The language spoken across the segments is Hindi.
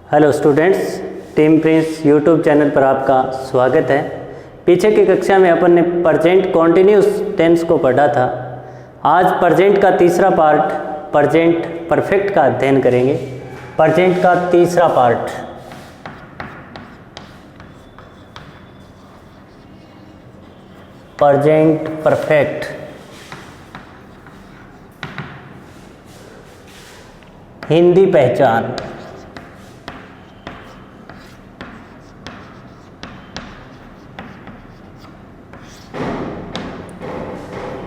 Hello students, team Prince YouTube channel पर आपका स्वागत है। पीछे की कक्षा में अपन ने प्रेजेंट कॉन्टिन्यूस टेंस को पढ़ा था। आज प्रेजेंट का तीसरा पार्ट प्रेजेंट परफेक्ट का अध्ययन करेंगे। प्रेजेंट का तीसरा पार्ट प्रेजेंट परफेक्ट। हिंदी पहचान।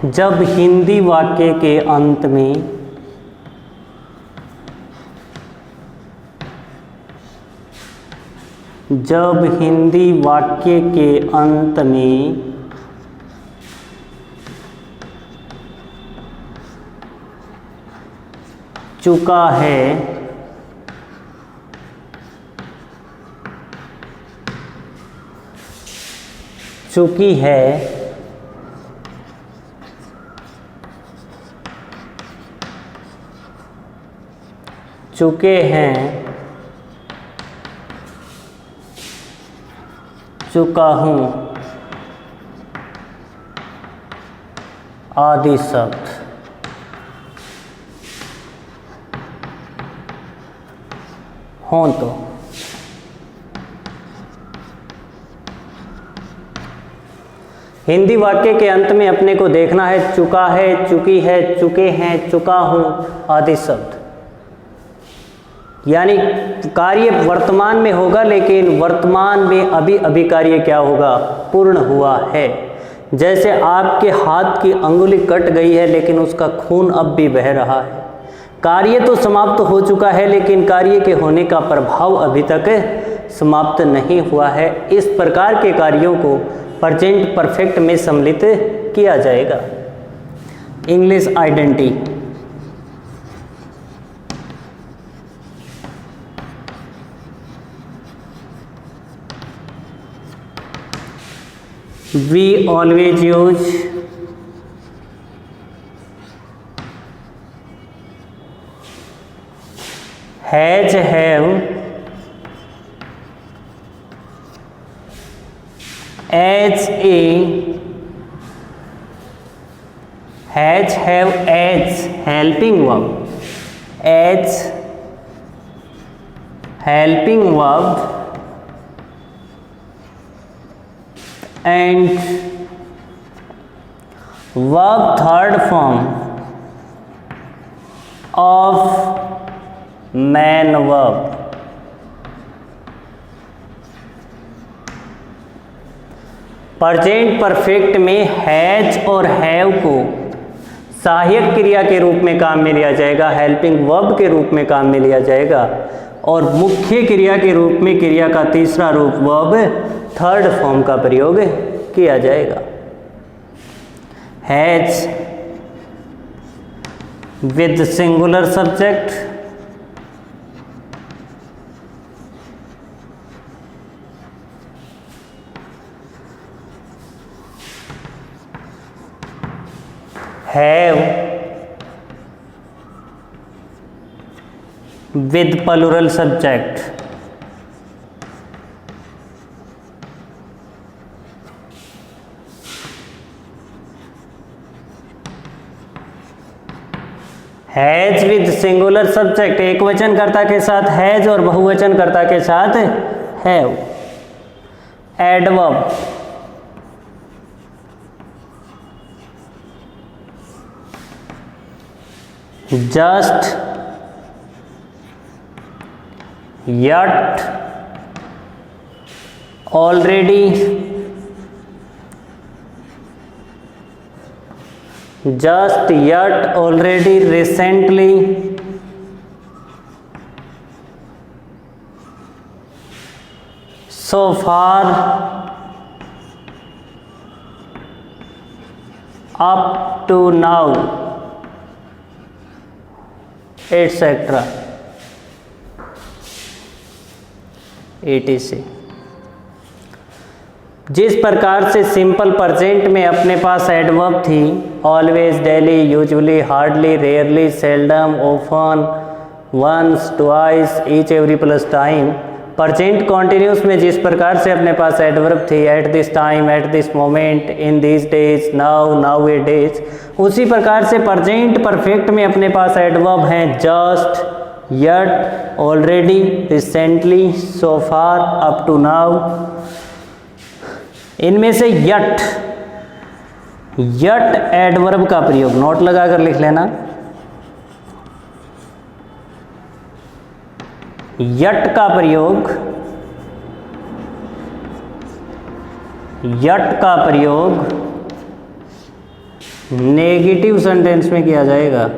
जब हिंदी वाक्य के अंत में चुका है, चुकी है, चुके हैं, चुका हूँ आदि शब्द हों तो हिंदी वाक्य के अंत में अपने को देखना है चुका है, चुकी है, चुके हैं, चुका हूँ आदि शब्द। यानी कार्य वर्तमान में होगा, लेकिन वर्तमान में अभी अभी कार्य क्या होगा, पूर्ण हुआ है। जैसे आपके हाथ की अंगुली कट गई है लेकिन उसका खून अब भी बह रहा है। कार्य तो समाप्त हो चुका है लेकिन कार्य के होने का प्रभाव अभी तक समाप्त नहीं हुआ है। इस प्रकार के कार्यों को प्रेजेंट परफेक्ट में सम्मिलित किया जाएगा। English identity. We always use has, have, as a, has, have, as helping verb, as helping verb and verb third form of main verb। Present perfect में हैज और हैव को सहायक क्रिया के रूप में काम में लिया जाएगा, हेल्पिंग वर्ब के रूप में काम में लिया जाएगा, और मुख्य क्रिया के रूप में क्रिया का तीसरा रूप वर्ब थर्ड फॉर्म का प्रयोग किया जाएगा। Has with singular subject, have with plural subject, has with singular subject एक वचन कर्ता के साथ हैज और बहुवचन कर्ता के साथ have. Adverb just, yet, already, just, yet, already, recently, so far, up to now, etc. etc. जिस प्रकार से सिंपल प्रेजेंट में अपने पास एडवर्ब थी always, daily, usually, hardly, rarely, seldom, often, once, twice, each, every plus time. Present continuous में जिस प्रकार से अपने पास एडवर्ब थी, at this time, at this moment, in this days, now, nowadays, उसी प्रकार से प्रेजेंट परफेक्ट में अपने पास एडवर्ब हैं just, yet, already, recently, so far, up to now. इनमें से यट एडवर्ब का प्रयोग, नोट लगा कर लिख लेना, यट का प्रयोग नेगेटिव सेंटेंस में किया जाएगा।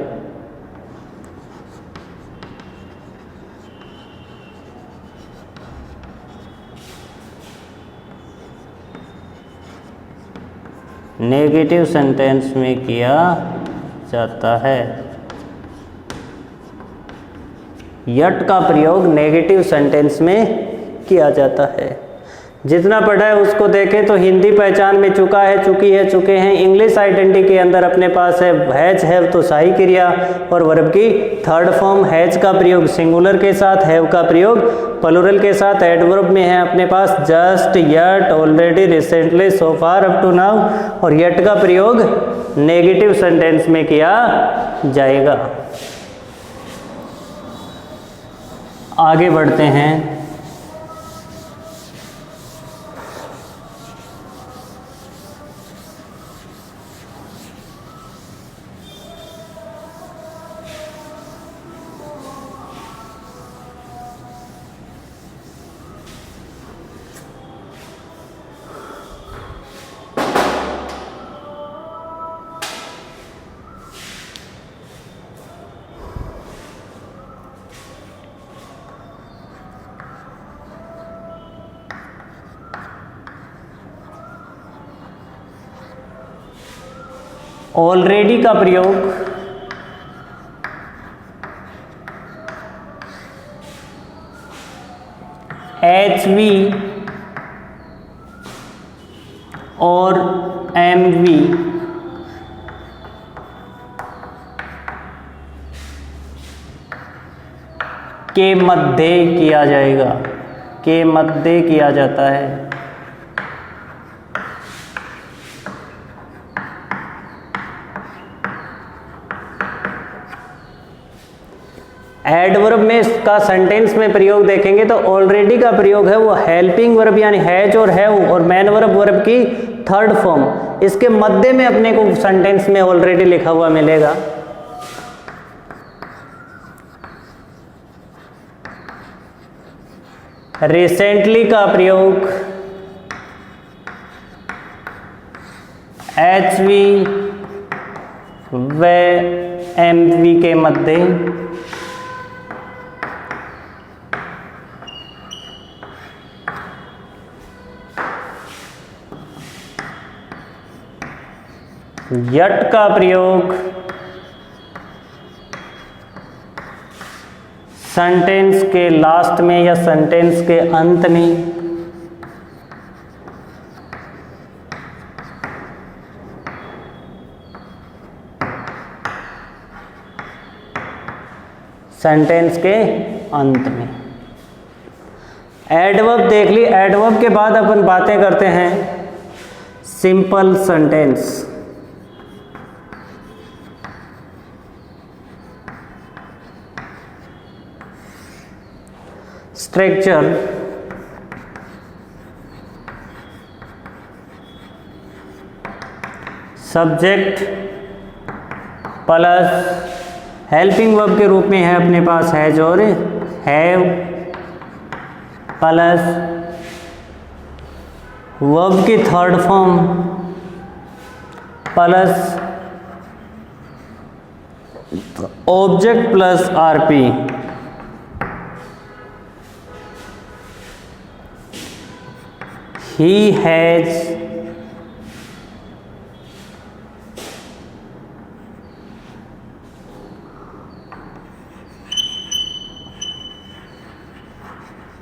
नेगेटिव सेंटेंस में किया जाता है। यट का प्रयोग नेगेटिव सेंटेंस में किया जाता है। जितना पढ़ा है उसको देखें तो हिंदी पहचान में चुका है, चुकी है, चुके हैं। इंग्लिश आइडेंटिटी के अंदर अपने पास है हैज, हैव तो सही क्रिया और वर्ब की थर्ड फॉर्म। हैज का प्रयोग सिंगुलर के साथ, हैव का प्रयोग प्लुरल के साथ। एडवर्ब में है अपने पास just, yet, already, recently, so far, up to now. और यट का प्रयोग नेगेटिव सेंटेंस में किया जाएगा। आगे बढ़ते हैं। ऑलरेडी का प्रयोग HV और MV के मध्य किया जाएगा, के मध्य किया जाता है। एडवर्ब में इसका सेंटेंस में प्रयोग देखेंगे तो ऑलरेडी का प्रयोग है वो हेल्पिंग वर्ब यानी हैज और हैव और मैन वर्ब की थर्ड फॉर्म, इसके मध्य में अपने को सेंटेंस में ऑलरेडी लिखा हुआ मिलेगा। रिसेंटली का प्रयोग HV व MV के मध्य। यट का प्रयोग सेंटेंस के लास्ट में या सेंटेंस के अंत में। सेंटेंस के अंत में। एडवर्ब देख ली। एडवर्ब के बाद अपन बातें करते हैं simple sentence. Structure subject plus helping verb के रूप में है अपने पास हैज और हैव प्लस वर्ब की third form plus object plus RP. He has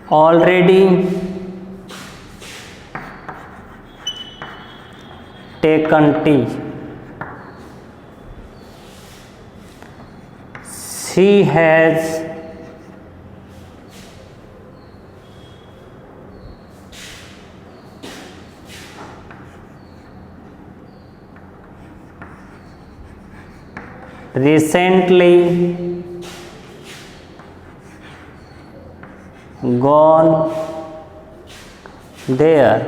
already taken tea. She has recently gone there.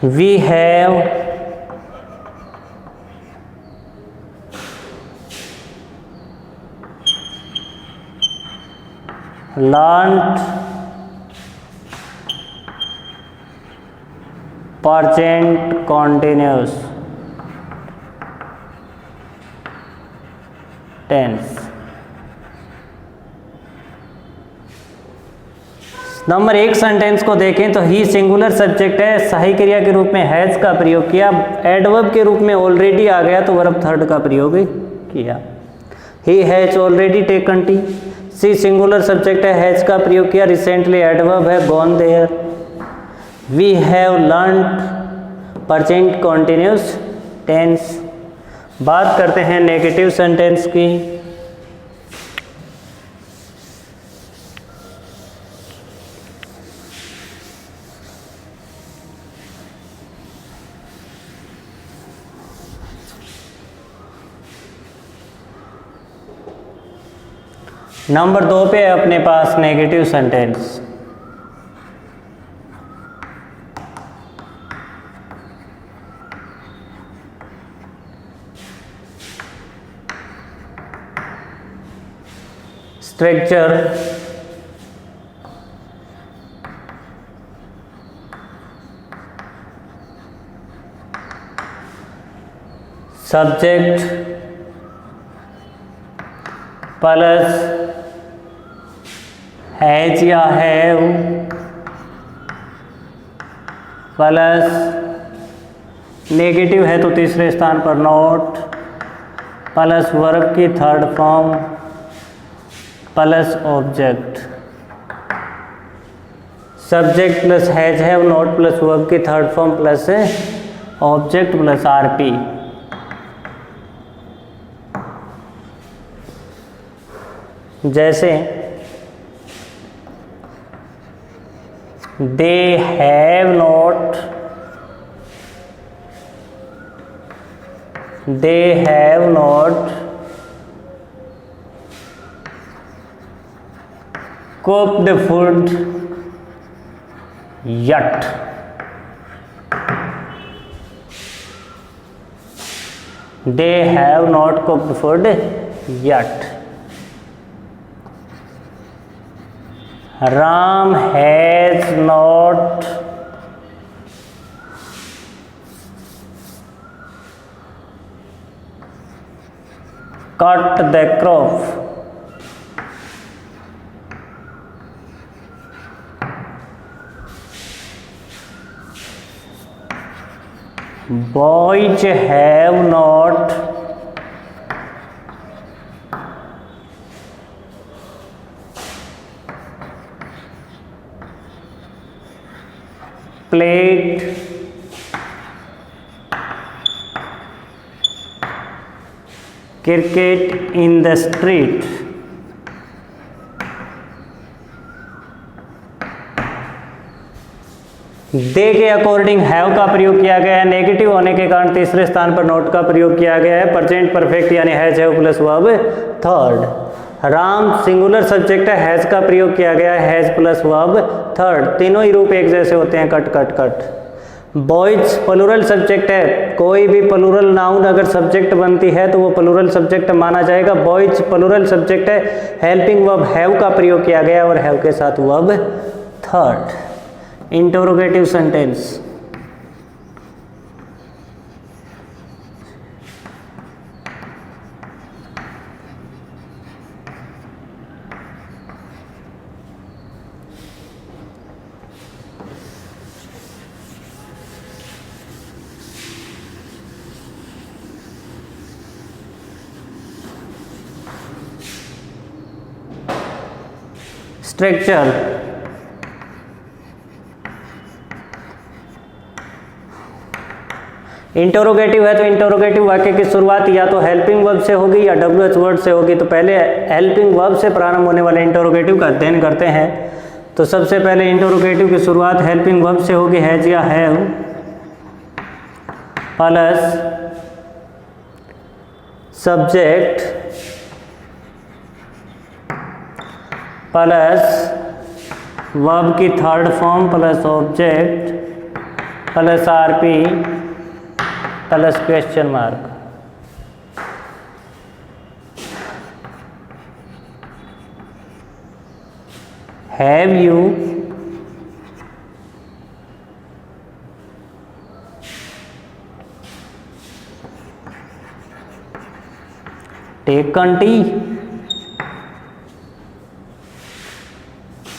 We have learnt present continuous tense. Number 1 sentence को देखें तो ही सिंगुलर सब्जेक्ट है, सही क्रिया के रूप में हैज का प्रयोग किया, एडवर्ब के रूप में ऑलरेडी आ गया तो वर्ब थर्ड का प्रयोग किया। He has already taken tea. See singular subject है, हैज का प्रयोग किया, रिसेंटली एडवर्ब है, gone there. We have learned present continuous tense. बात करते हैं नेगेटिव सेंटेंस की। नंबर 2 पे है अपने पास negative sentence. Structure subject plus has या हैव प्लस नेगेटिव है तो तीसरे स्थान पर नॉट प्लस वर्ब की third form plus object. Subject plus has have not plus verb की third form plus object plus RP. जैसे they have not, they have not cooked food yet. They have not cooked food yet. Ram has not cut the crop. Boys have not played cricket in the street. दे के अकॉर्डिंग हैव का प्रयोग किया गया है, नेगेटिव होने के कारण तीसरे स्थान पर नॉट का प्रयोग किया गया है, प्रेजेंट परफेक्ट यानी has have plus verb third. Ram singular subject है, हैज का प्रयोग किया गया है, हैज प्लस वर्ब थर्ड। तीनों ही रूप एक जैसे होते हैं, cut cut cut. Boys plural subject है, कोई भी प्लूरल नाउन अगर सब्जेक्ट बनती है तो वो प्लूरल सब्जेक्ट माना जाएगा। बॉयज प्लूरल सब्जेक्ट है, हेल्पिंग वर्ब हैव का प्रयोग किया गया और हैव के साथ verb third. Interrogative sentence. Structure interrogative है तो इंटरोगेटिव वाक्य की शुरुआत या तो हेल्पिंग वर्ब से होगी या WH वर्ड से होगी। तो पहले हेल्पिंग वर्ब से प्रारंभ होने वाले इंटरोगेटिव का अध्ययन करते हैं। तो सबसे पहले इंटरोगेटिव की शुरुआत हेल्पिंग वर्ब से होगी, हैज या have. Plus subject plus verb की third form plus object plus RP plus question mark. Have you taken tea?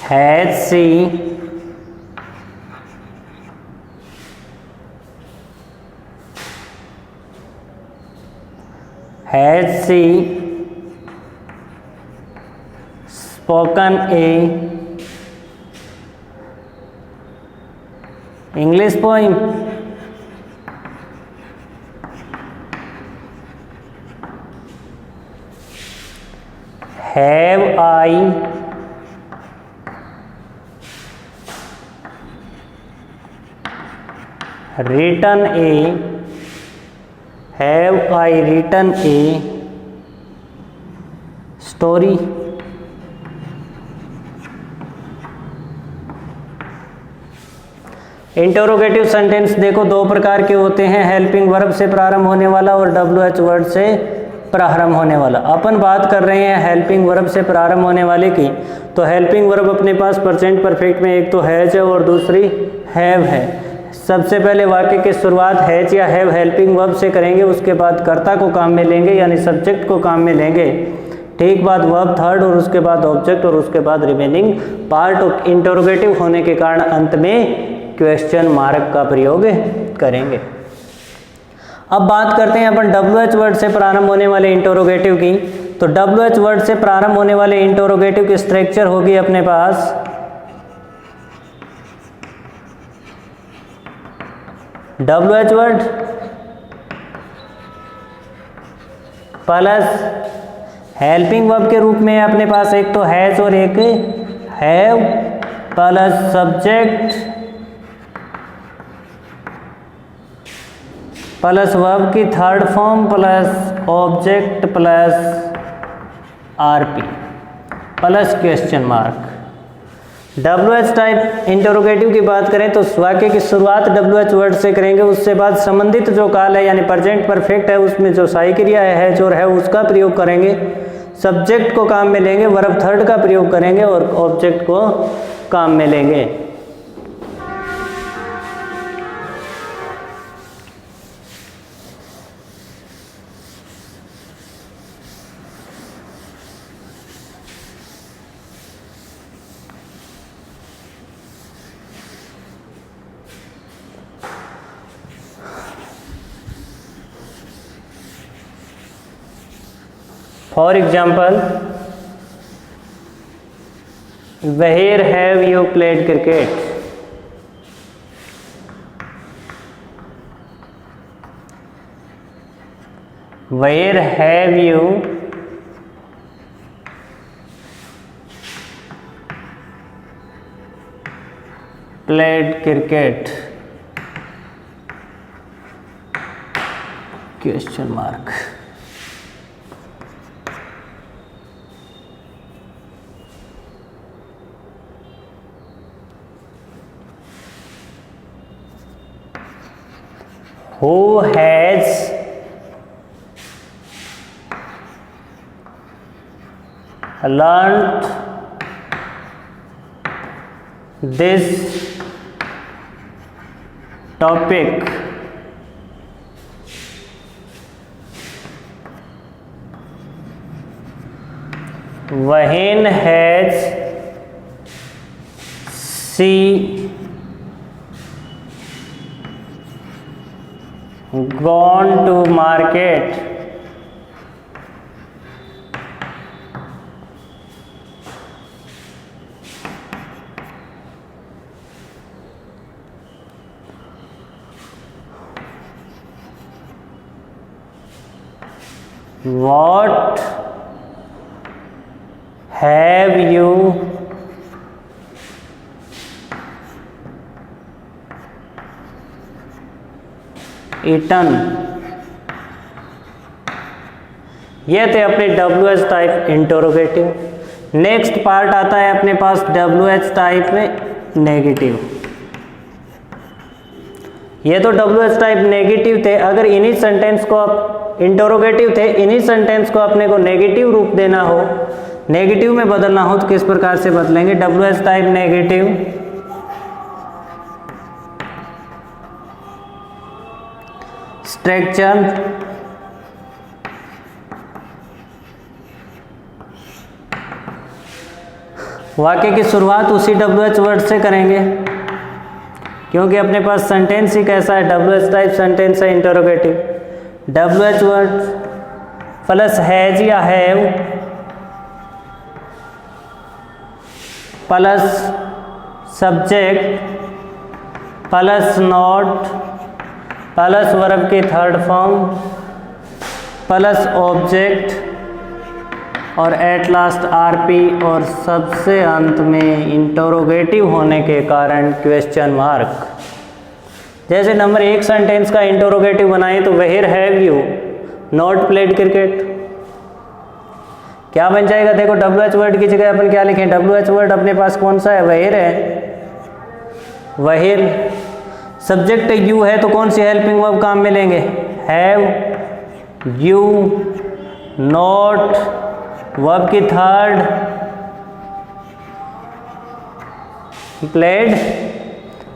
Has she spoken a English poem? Have I written a story? Interrogative sentence देखो दो प्रकार के होते हैं, हेल्पिंग वर्ब से प्रारंभ होने वाला और WH वर्ड से प्रारंभ होने वाला। अपन बात कर रहे हैं हेल्पिंग वर्ब से प्रारंभ होने वाले की। तो हेल्पिंग वर्ब अपने पास प्रेजेंट परफेक्ट में एक तो हैज है और दूसरी हैव है। सबसे पहले वाक्य की शुरुआत हैज या हैव हेल्पिंग वर्ब से करेंगे, उसके बाद कर्ता को काम में लेंगे यानी सब्जेक्ट को काम में लेंगे। ठीक बात, वर्ब थर्ड और उसके बाद ऑब्जेक्ट और उसके बाद रिमेनिंग पार्ट इंटरोगेटिव होने के कारण अंत में क्वेश्चन मार्क का प्रयोग करेंगे। अब बात करते हैं अपन WH वर्ड से प्रारंभ होने वाले इंटरोगेटिव की। तो WH वर्ड से प्रारंभ होने वाले इंटरोगेटिव की स्ट्रक्चर होगी अपने पास WH word plus helping verb के रूप में अपने पास एक तो हैज और एक have plus subject plus verb की third form plus object plus RP plus question mark. WH type interrogative की बात करें तो वाक्य की शुरुआत WH वर्ड से करेंगे, उससे बाद संबंधित जो काल है यानी प्रेजेंट परफेक्ट है उसमें जो सहायी क्रिया है जो है उसका प्रयोग करेंगे, सब्जेक्ट को काम में लेंगे, वर्ब थर्ड का प्रयोग करेंगे और ऑब्जेक्ट को काम में लेंगे। For example, where have you played cricket? Where have you played cricket? Question mark. Who has learnt this topic? When has she gone to market? What have you eaten. ये थे अपने WH type interrogative. Next part आता है अपने पास WH टाइप में नेगेटिव। ये तो WH टाइप नेगेटिव थे। अगर इन्हीं सेंटेंस को आप इंटरोगेटिव थे, इन्हीं सेंटेंस को अपने को नेगेटिव रूप देना हो, नेगेटिव में बदलना हो तो किस प्रकार से बदलेंगे? WH टाइप नेगेटिव स्ट्रक्चर वाक्य की शुरुआत उसी WH वर्ड से करेंगे, क्योंकि अपने पास सेंटेंस ही कैसा है? WH टाइप सेंटेंस है interrogative. WH word plus has या have plus subject plus not plus verb की थर्ड फॉर्म प्लस ऑब्जेक्ट और एट लास्ट आरपी और सबसे अंत में इंटरोगेटिव होने के कारण क्वेश्चन मार्क। जैसे नंबर 1 सेंटेंस का इंटरोगेटिव बनाएं तो where have you not played cricket, क्या बन जाएगा? देखो WH वर्ड की जगह अपन क्या लिखें? WH वर्ड अपने पास कौन सा है? वेयर है। वेयर सब्जेक्ट यू है तो कौन सी हेल्पिंग वर्ब काम में लेंगे? हैव, यू, नॉट, वर्ब की थर्ड प्लेड,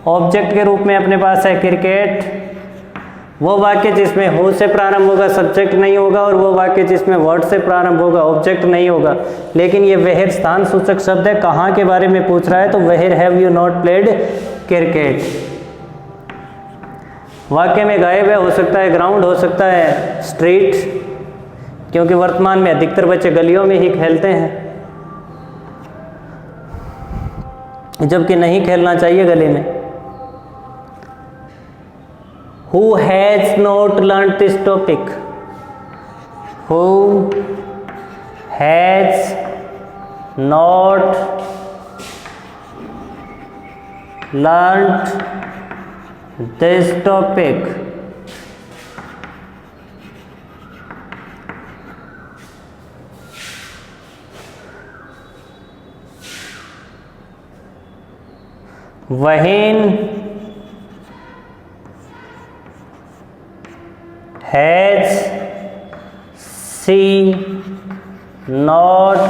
ऑब्जेक्ट के रूप में अपने पास है क्रिकेट। वो वाक्य जिसमें हो से प्रारंभ होगा सब्जेक्ट नहीं होगा, और वो वाक्य जिसमें वर्ड से प्रारंभ होगा ऑब्जेक्ट नहीं होगा। लेकिन ये वेयर स्थान सूचक शब्द है, कहाँ के बारे में पूछ रहा है? तो where have you not played cricket. वाक्य में गायब है, हो सकता है ग्राउंड, हो सकता है स्ट्रीट, क्योंकि वर्तमान में अधिकतर बच्चे गलियों में ही खेलते हैं, जबकि नहीं खेलना चाहिए गली में। Who has not learned this topic? Who has not learned this topic? When has she not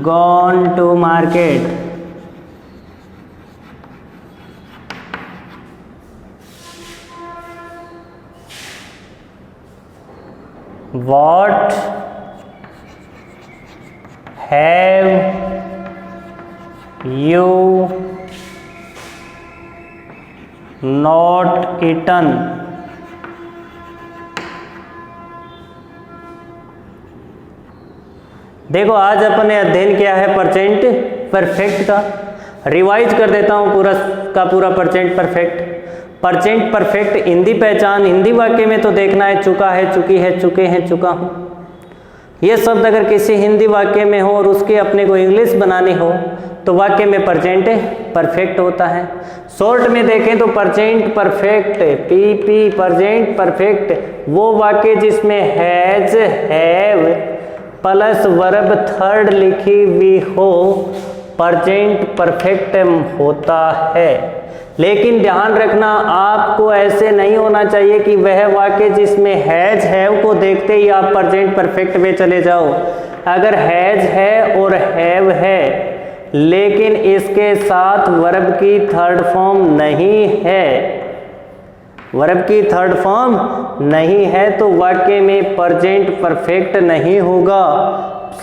gone to market? What have you not eaten? देखो आज अपन ने अध्ययन किया है प्रेजेंट परफेक्ट का। रिवाइज कर देता हूँ पूरा का पूरा present perfect. Present perfect Hindi पहचान, हिंदी वाक्य में तो देखना है चुका है, चुकी है, चुके हैं, चुका हूँ। ये शब्द अगर किसी हिंदी वाक्य में हो और उसके अपने को इंग्लिश बनानी हो तो वाक्य में प्रेजेंट परफेक्ट होता है। शॉर्ट में देखें तो present perfect, PP present perfect वो वाक्य जिसमें has, have plus verb third लिखी हुई हो प्रेजेंट परफेक्ट होता है। लेकिन ध्यान रखना आपको ऐसे नहीं होना चाहिए कि वह वाक्य जिसमें हैज हैव को देखते ही आप प्रेजेंट परफेक्ट में चले जाओ। अगर हैज है और हैव है लेकिन इसके साथ वर्ब की थर्ड फॉर्म नहीं है, वर्ब की थर्ड फॉर्म नहीं है तो वाक्य में प्रेजेंट परफेक्ट नहीं होगा,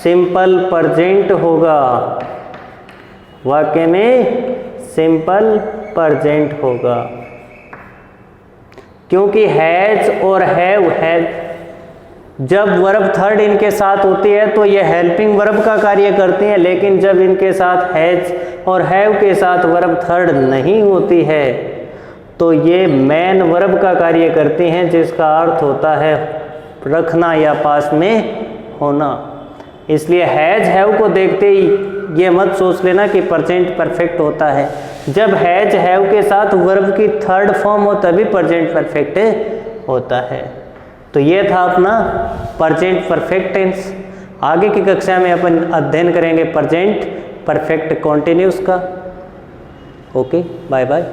सिंपल प्रेजेंट होगा। वाक्य में सिंपल प्रेजेंट होगा, क्योंकि हैज और हैव जब वर्ब थर्ड इनके साथ होती है तो ये हेल्पिंग वर्ब का कार्य करती हैं, लेकिन जब इनके साथ हैज और हैव के साथ वर्ब थर्ड नहीं होती है तो ये मेन वर्ब का कार्य करती हैं, जिसका अर्थ होता है रखना या पास में होना। इसलिए हैज हैव को देखते ही ये मत सोच लेना कि प्रेजेंट परफेक्ट होता है। जब हैज हैव के साथ वर्ब की थर्ड फॉर्म हो तभी प्रेजेंट परफेक्ट होता है। तो ये था अपना प्रेजेंट परफेक्ट टेंस। आगे की कक्षा में अपन अध्ययन करेंगे प्रेजेंट परफेक्ट कॉन्टिन्यूस का। Okay, bye bye.